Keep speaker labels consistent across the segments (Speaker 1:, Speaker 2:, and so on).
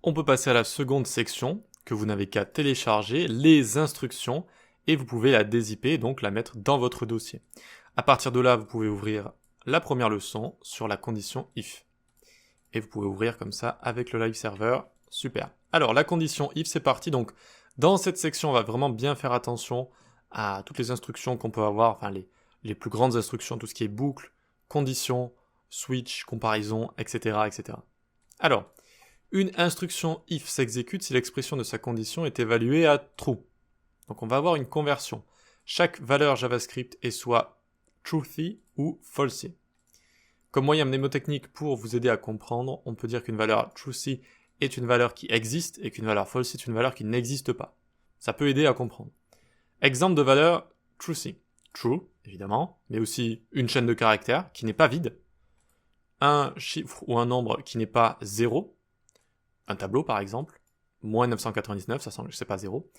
Speaker 1: On peut passer à la seconde section, que vous n'avez qu'à télécharger, les instructions, et vous pouvez la dézipper, donc la mettre dans votre dossier. À partir de là, vous pouvez ouvrir la première leçon sur la condition if. Et vous pouvez ouvrir comme ça avec le live server, super. Alors la condition if, c'est parti, donc dans cette section, on va vraiment bien faire attention à toutes les instructions qu'on peut avoir, enfin les plus grandes instructions, tout ce qui est boucle, condition, switch, comparaison, etc. etc. Alors, une instruction if s'exécute si l'expression de sa condition est évaluée à true. Donc on va avoir une conversion. Chaque valeur JavaScript est soit truthy ou falsy. Comme moyen mnémotechnique pour vous aider à comprendre, on peut dire qu'une valeur truthy est une valeur qui existe et qu'une valeur falsy est une valeur qui n'existe pas. Ça peut aider à comprendre. Exemple de valeur truthy. True, évidemment, mais aussi une chaîne de caractères qui n'est pas vide, un chiffre ou un nombre qui n'est pas 0, un tableau par exemple, moins 999, ça c'est pas 0,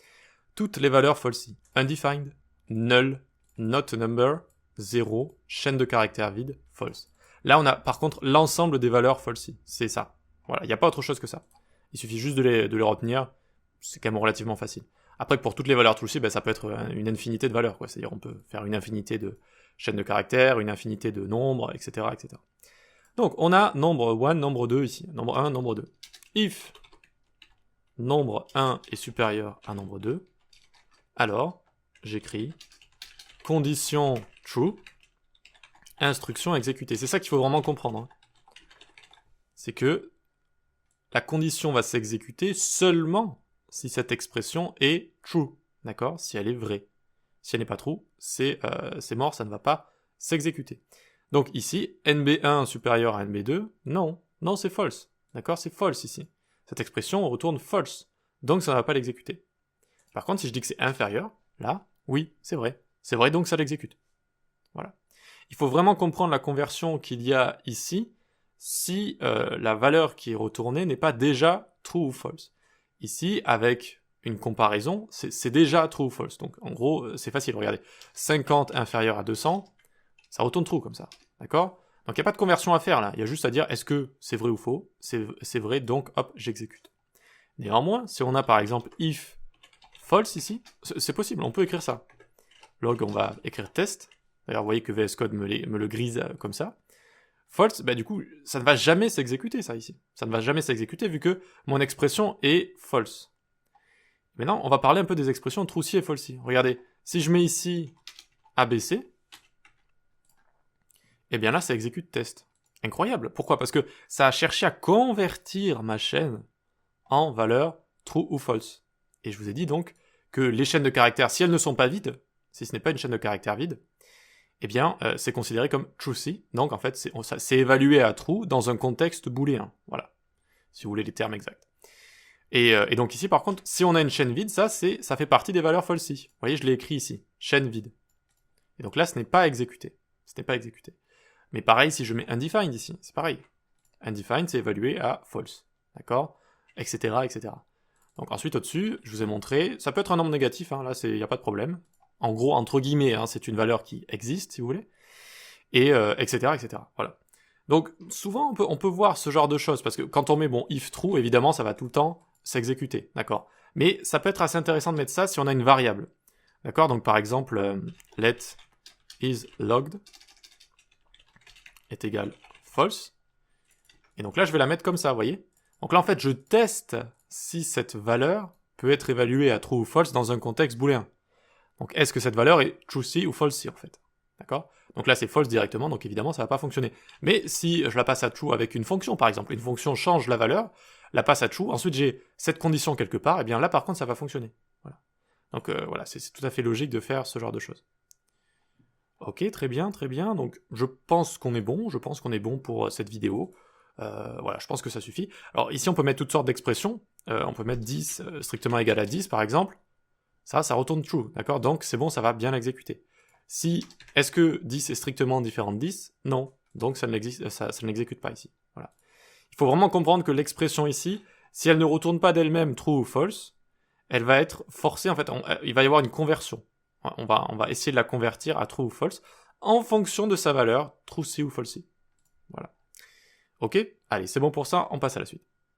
Speaker 1: toutes les valeurs falsy, undefined, null, not a number, 0, chaîne de caractères vide, false. Là on a par contre l'ensemble des valeurs falsy, c'est ça. Voilà, il n'y a pas autre chose que ça. Il suffit juste de les retenir, c'est quand même relativement facile. Après pour toutes les valeurs truthy, ben, ça peut être une infinité de valeurs, quoi. C'est-à-dire on peut faire une infinité de chaînes de caractères, une infinité de nombres, etc. etc. Donc on a nombre 1, nombre 2 ici, nombre 1, nombre 2. If nombre 1 est supérieur à nombre 2, alors j'écris condition true, instruction exécutée. C'est ça qu'il faut vraiment comprendre. Hein. C'est que la condition va s'exécuter seulement si cette expression est true, d'accord? Si elle est vraie. Si elle n'est pas true, c'est mort, ça ne va pas s'exécuter. Donc ici, NB1 supérieur à NB2, non, non c'est false, d'accord? C'est false ici. Cette expression retourne false, donc ça ne va pas l'exécuter. Par contre, si je dis que c'est inférieur, là, oui, c'est vrai. C'est vrai, donc ça l'exécute. Voilà. Il faut vraiment comprendre la conversion qu'il y a ici si la valeur qui est retournée n'est pas déjà true ou false. Ici, avec une comparaison, c'est déjà true ou false. Donc en gros, c'est facile, regardez. 50 inférieur à 200, ça retourne true comme ça. D'accord? Donc il n'y a pas de conversion à faire là. Il y a juste à dire est-ce que c'est vrai ou faux? C'est vrai, donc hop, j'exécute. Néanmoins, si on a par exemple if false ici, c'est possible, on peut écrire ça. Log, on va écrire test. D'ailleurs, vous voyez que VS Code me le grise comme ça. False, bah du coup, ça ne va jamais s'exécuter, ça, ici. Ça ne va jamais s'exécuter vu que mon expression est false. Maintenant, on va parler un peu des expressions truthy et falsy. Regardez, si je mets ici ABC, eh bien là, ça exécute test. Incroyable. Pourquoi? Parce que ça a cherché à convertir ma chaîne en valeur true ou false. Et je vous ai dit donc que les chaînes de caractères, si elles ne sont pas vides, si ce n'est pas une chaîne de caractères vide, eh bien, c'est considéré comme truthy. Donc, en fait, c'est évalué à true dans un contexte booléen. Voilà. Si vous voulez les termes exacts. Et donc ici, par contre, si on a une chaîne vide, ça fait partie des valeurs falsy. Vous voyez, je l'ai écrit ici. Chaîne vide. Et donc là, ce n'est pas exécuté. Ce n'est pas exécuté. Mais pareil, si je mets undefined ici, c'est pareil. Undefined, c'est évalué à false. D'accord? Etc., etc. Donc ensuite, au-dessus, je vous ai montré, ça peut être un nombre négatif, hein, là, il n'y a pas de problème. En gros, entre guillemets, hein, c'est une valeur qui existe, si vous voulez. Et etc., etc. Voilà. Donc, souvent, on peut voir ce genre de choses, parce que quand on met, bon, if true, évidemment, ça va tout le temps s'exécuter, d'accord? Mais ça peut être assez intéressant de mettre ça si on a une variable. D'accord? Donc, par exemple, let is logged est égal false. Et donc là, je vais la mettre comme ça, vous voyez? Donc là, en fait, je teste si cette valeur peut être évaluée à true ou false dans un contexte booléen. Donc, est-ce que cette valeur est truthy ou falsy, en fait? D'accord? Donc là, c'est false directement, donc évidemment, ça va pas fonctionner. Mais si je la passe à true avec une fonction, par exemple, une fonction change la valeur, la passe à true, ensuite j'ai cette condition quelque part, et bien là, par contre, ça va fonctionner. Voilà. Donc voilà, c'est tout à fait logique de faire ce genre de choses. Ok, très bien, donc je pense qu'on est bon pour cette vidéo. Voilà, je pense que ça suffit. Alors ici, on peut mettre toutes sortes d'expressions. On peut mettre 10 strictement égal à 10, par exemple. Ça retourne true, d'accord? Donc c'est bon, ça va bien l'exécuter. Si, est-ce que 10 est strictement différent de 10? Non. Donc ça ne l'exécute pas ici. Voilà. Il faut vraiment comprendre que l'expression ici, si elle ne retourne pas d'elle-même true ou false, elle va être forcée, en fait, il va y avoir une conversion. On va essayer de la convertir à true ou false en fonction de sa valeur, truthy ou falsy. Voilà. Ok? Allez, c'est bon pour ça, on passe à la suite.